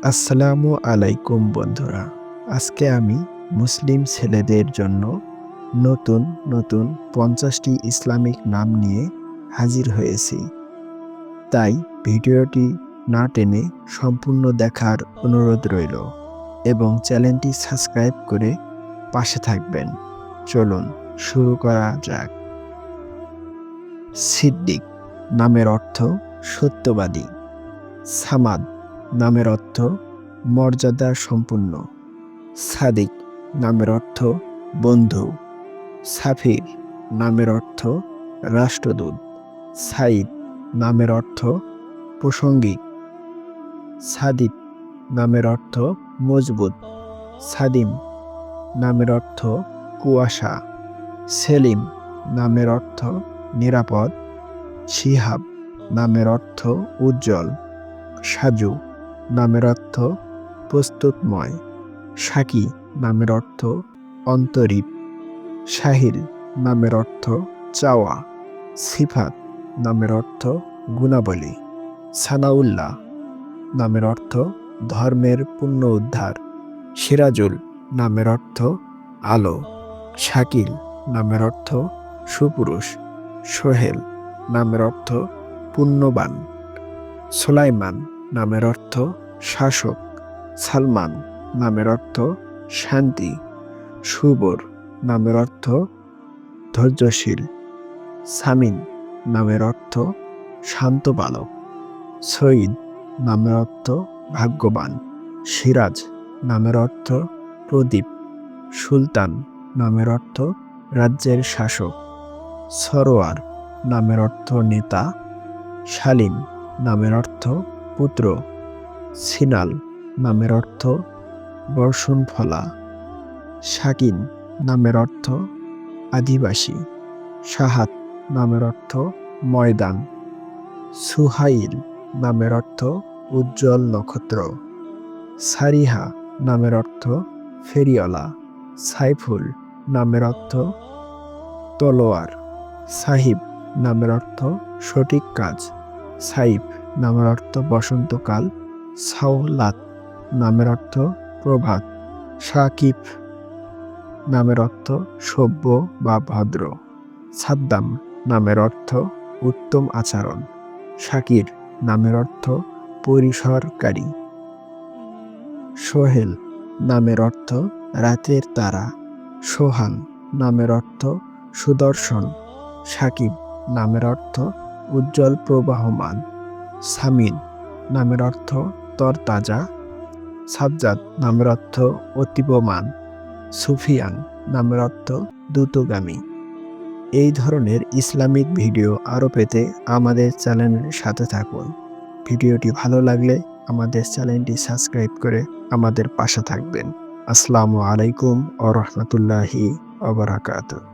আসসালামু আলাইকুম বন্ধুরা। আজকে আমি মুসলিম ছেলেদের জন্য নতুন নতুন ৫০টি ইসলামিক নাম নিয়ে হাজির হয়েছি। তাই ভিডিওটি না টেনে সম্পূর্ণ দেখার অনুরোধ রইল এবং চ্যানেলটি সাবস্ক্রাইব করে পাশে থাকবেন। চলুন শুরু করা যাক। সিদ্দিক নামের অর্থ সত্যবাদী। সামাদ নামের অর্থ মর্যাদা সম্পন্ন। সাদিক নামের অর্থ বন্ধু। সাফির নামের অর্থ রাষ্ট্রদূত। সাইদ নামের অর্থ প্রাসঙ্গিক। সাদিদ নামের অর্থ মজবুত। সাদিম নামের অর্থ কুয়াশা। সেলিম নামের অর্থ নিরাপদ। শিহাব নামের অর্থ উজ্জ্বল। সাজু নামের অর্থ প্রস্তুতময়। সাকি নামের অর্থ অন্তরীপ। সাহিল নামের অর্থ চাওয়া। সিফাত নামের অর্থ গুণাবলী। সানাউল্লাহ নামের অর্থ ধর্মের পূর্ণ উদ্ধার। সিরাজুল নামের অর্থ আলো। শাকিল নামের অর্থ সুপুরুষ। সোহেল নামের অর্থ পুণ্যবান। সুলাইমান নামের অর্থ শাসক। সালমান নামের অর্থ শান্তি। সুবর নামের অর্থ ধৈর্যশীল। সামিন নামের অর্থ শান্ত বালক। সঈদ নামের অর্থ ভাগ্যবান। সিরাজ নামের অর্থ প্রদীপ। সুলতান নামের অর্থ রাজ্যের শাসক। সরোয়ার নামের অর্থ নেতা। শালীন নামের অর্থ পুত্র। সিনাল নামের অর্থ বর্ষণ ফলা। শাকিন নামের অর্থ আদিবাসী। শাহাত নামের অর্থ ময়দান। সুহাইল নামের অর্থ উজ্জ্বল নক্ষত্র। সারিহা নামের অর্থ ফেরিওয়ালা। সাইফুল নামের অর্থ তলোয়ার। সাহিব নামের অর্থ সঠিক কাজ। সাইফ নামের অর্থ বসন্তকাল। সাওলাত নামের অর্থ প্রভাত। সাকিব নামের অর্থ সভ্য বা ভদ্র। সাদ্দাম নামের অর্থ উত্তম আচরণ। শাকির নামের অর্থ পরিসরকারী। সোহেল নামের অর্থ রাতের তারা। সোহান নামের অর্থ সুদর্শন। সাকিব নামের অর্থ উজ্জ্বল প্রবাহমান। সামিদ নামের অর্থ তরতাজা। সাজ্জাদ নামের অর্থ অতীবমান। সুফিয়ান নামের অর্থ দ্রুতগামী। এই ধরনের ইসলামিক ভিডিও আরও পেতে আমাদের চ্যানেলের সাথে থাকুন। ভিডিওটি ভালো লাগলে আমাদের চ্যানেলটি সাবস্ক্রাইব করে আমাদের পাশে থাকবেন। আসসালামু আলাইকুম ওয়া রাহমাতুল্লাহি ওয়া বারাকাতুহু।